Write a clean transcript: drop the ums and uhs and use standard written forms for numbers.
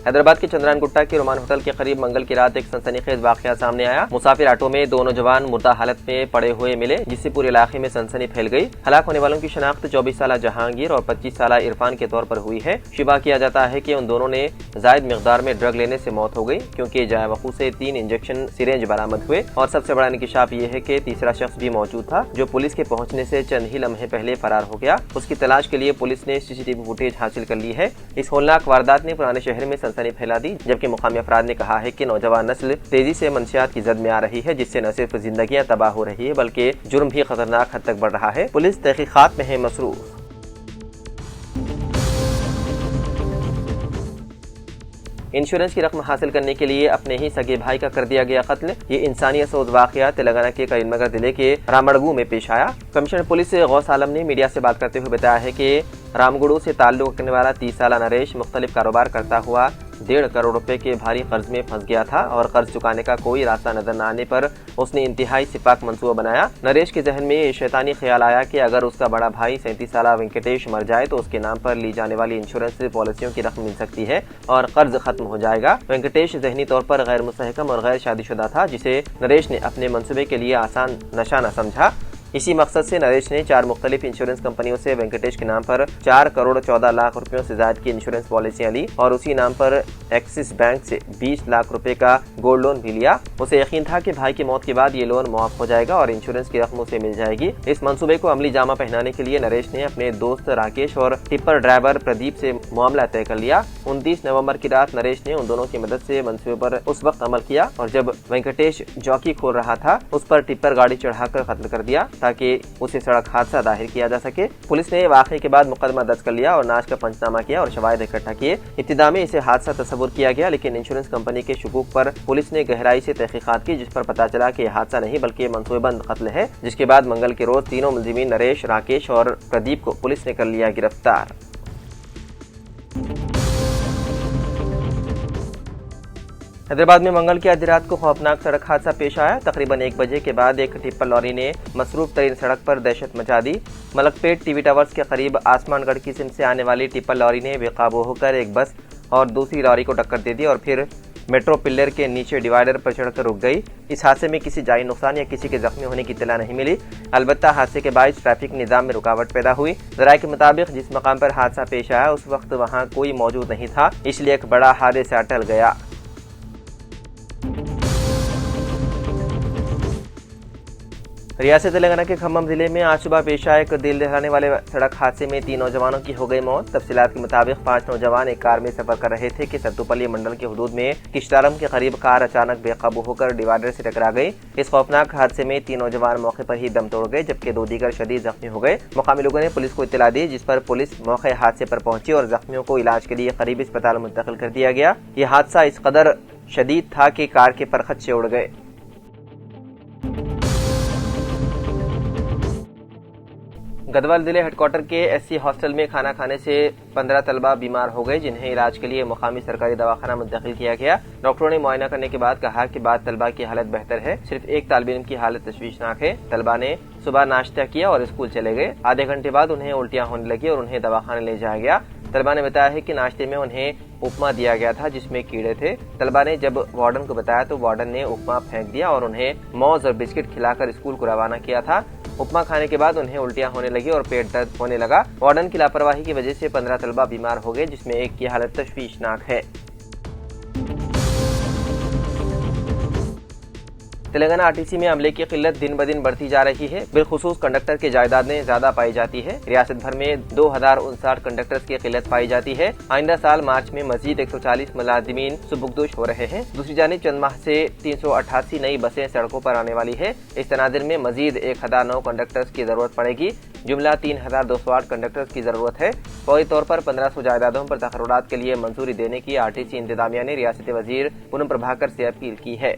हैदराबाद के चंद्रान गुट्टा के Roman hotel के करीब मंगल की रात एक सनसनीखेज वाकया सामने आया। मुसाफिर ऑटो में दो नौजवान मुर्दा हालत में पड़े हुए मिले, जिससे पूरे इलाके में सनसनी फैल गई। हलाक होने वालों की शनाख्त 24 साल जहांगीर और 25 साल इरफान के तौर पर हुई है। शिबा किया जाता है कि उन दोनों ने जायद मिकदार में ड्रग लेने से मौत हो गई, क्योंकि जायवकू से 3 इंजेक्शन सिरेंज बरामद हुए। और सबसे बड़ा इंकिशाफ ये है कि तीसरा शख्स भी मौजूद था, जो पुलिस के पहुंचने से चंद ही लम्हे पहले फरार हो गया। उसकी तलाश के लिए पुलिस ने CCTV फुटेज हासिल कर ली है। इस होलनाक वारदात ने पुराने शहर में सनसनी फैला दी, जबकि मुकामी अफराद ने कहा है कि नौजवान नस्ल तेजी से मंशियात की जद में आ रही है, जिससे न सिर्फ जिंदगियां तबाह हो रही है बल्कि जुर्म भी खतरनाक हद तक बढ़ रहा है। पुलिस तहकीकात में है मसरूफ। इंश्योरेंस की रकम हासिल करने के लिए अपने ही सगे भाई का कर दिया गया कत्ल। ये इंसानी सोच वाकया तेलंगाना के करीमनगर जिले के रामगढ़ में पेश आया। कमिश्नर पुलिस गौस आलम ने मीडिया से बात करते हुए बताया है कि रामगढ़ से ताल्लुक रखने वाला 30 साल नरेश मुख्तलिफ कारोबार करता हुआ 1.5 करोड़ रुपए के भारी कर्ज में फंस गया था और कर्ज चुकाने का कोई रास्ता नजर न आने पर उसने इंतहाई सिपाक मंसूबा बनाया। नरेश के जहन में ये शैतानी ख्याल आया कि अगर उसका बड़ा भाई 37 साल वेंकटेश मर जाए तो उसके नाम पर ली जाने वाली इंश्योरेंस पॉलिसियों की रकम मिल सकती है और कर्ज खत्म हो जाएगा। वेंकटेश जहनी तौर पर गैर मुस्तहकम और गैर शादीशुदा था, जिसे नरेश ने अपने मंसूबे के लिए आसान नशा न समझा। इसी मकसद से नरेश ने 4 मुख्तलिफ इंश्योरेंस कंपनियों से वेंकटेश के नाम पर 4 करोड़ 14 लाख रुपयों से ज्यादा की इंश्योरेंस पॉलिसियां ली और उसी नाम पर एक्सिस बैंक से 20 लाख रुपए का गोल्ड लोन भी लिया। उसे यकीन था कि भाई की मौत के बाद ये लोन मुआफ हो जाएगा और इंश्योरेंस की रकम उसे मिल जाएगी। इस मंसूबे को अमली जामा पहनाने के लिए नरेश ने अपने दोस्त राकेश और टिप्पर ड्राइवर प्रदीप से मामला तय कर लिया। 29 नवंबर की रात नरेश ने उन दोनों की मदद से मंसूबे पर उस वक्त अमल किया और जब वेंकटेश चौकी खोल रहा था उस पर टिप्पर गाड़ी चढ़ाकर कत्ल कर दिया ताकि उसे सड़क हादसा दाहिर किया जा सके। पुलिस ने वाक़े के बाद मुकदमा दर्ज कर लिया और नाश का पंचनामा किया और शवाहिद इकट्ठा किए। इब्तिदा में इसे हादसा तस्वुर किया गया, लेकिन इंश्योरेंस कंपनी के शुकूक पर पुलिस ने गहराई से तहकीकात की, जिस पर पता चला कि यह हादसा नहीं बल्कि मंसूबेबंद कत्ल है। जिसके बाद मंगल के रोज तीनों मुलजिमीन नरेश, राकेश और प्रदीप को पुलिस ने कर लिया गिरफ्तार। हैदराबाद में मंगल की आधी रात को खौफनाक सड़क हादसा पेश आया। तकरीबन 1 बजे के बाद एक टिप्पर लॉरी ने मसरूफ तरीन सड़क पर दहशत मचा दी। मलकपेट टीवी टावर्स के करीब आसमानगढ़ की सिम से आने वाली टिप्पर लॉरी ने बेकाबू होकर एक बस और दूसरी लॉरी को टक्कर दे दी और फिर मेट्रो पिल्लर के नीचे डिवाइडर पर चढ़कर रुक गई। इस हादसे में किसी जानी नुकसान या किसी के जख्मी होने की इत्तला नहीं मिली। अलबत्ता हादसे के बायस ट्रैफिक निजाम में रुकावट पैदा हुई। ज़राए के मुताबिक जिस मकाम पर हादसा पेश आया उस वक्त वहाँ कोई मौजूद नहीं था, इसलिए एक बड़ा हादसा टल गया। रियासत तेलंगाना के खम्मम जिले में आज सुबह पेश आए एक दिल दहलाने वाले सड़क हादसे में 3 नौजवानों की हो गई मौत। तफसीलात के मुताबिक 5 नौजवान एक कार में सफर कर रहे थे कि सत्तुपल्ली मंडल के हुदूद में किश्तारम के करीब कार अचानक बेकाबू होकर डिवाइडर से टकरा गई। इस खौफनाक हादसे में 3 नौजवान मौके पर ही दम तोड़ गए, जबकि 2 दीगर शदीद जख्मी हो गए। मुकामी लोगों ने पुलिस को इत्तला दी, जिस पर पुलिस मौके हादसे पर पहुंची और जख्मियों को इलाज के लिए करीबी अस्पताल मुंतकिल कर दिया गया। यह हादसा इस कदर शदीद था कि कार के परखच्चे उड़ गए। गढ़वाल जिले हेडक्वार्टर के SC हॉस्टल में खाना खाने से 15 तलबा बीमार हो गए, जिन्हें इलाज के लिए मुकामी सरकारी दवाखाना मुंतकिल किया गया। डॉक्टरों ने मुआयना करने के बाद कहा कि बाद तलबा की हालत बेहतर है, सिर्फ एक तालिब इल्म की हालत तशवीशनाक है। तलबा ने सुबह नाश्ता किया और स्कूल चले गए। आधे घंटे बाद उन्हें उल्टियां होने लगी और उन्हें दवाखाने ले जाया गया। तलबा ने बताया है कि नाश्ते में उन्हें उपमा दिया गया था जिसमें कीड़े थे। तलबा ने जब वार्डन को बताया तो वार्डन ने उपमा फेंक दिया और उन्हें मौज और बिस्किट खिलाकर स्कूल को रवाना किया था। उपमा खाने के बाद उन्हें उल्टियां होने लगी और पेट दर्द होने लगा। वार्डन की लापरवाही की वजह से 15 तलबा बीमार हो गए, जिसमें एक की हालत तशवीशनाक है। तेलंगाना RTC में अमले की किल्लत दिन ब दिन बढ़ती जा रही है। बिलखुसूस कंडक्टर की जायदादें ज्यादा पाई जाती है। रियासत भर में 2059 कंडक्टर्स की किल्लत पाई जाती है। आइंदा साल मार्च में मजीद 140 मुलाजिमीन सुबुकदोश हो रहे हैं। दूसरी जानिब चंद माह से 388 नई बसें सड़कों पर आने वाली है। इस तनाज़ुर में मजीद 1009 कंडक्टर्स की जरूरत पड़ेगी। जुमला 3208 कंडक्टर्स की जरूरत है। फौरी तौर पर 1500 जायदादों पर तकर्रुरात के लिए मंजूरी देने की RTC इंतजामिया ने रियासती वजीर पूनम प्रभाकर से अपील की है।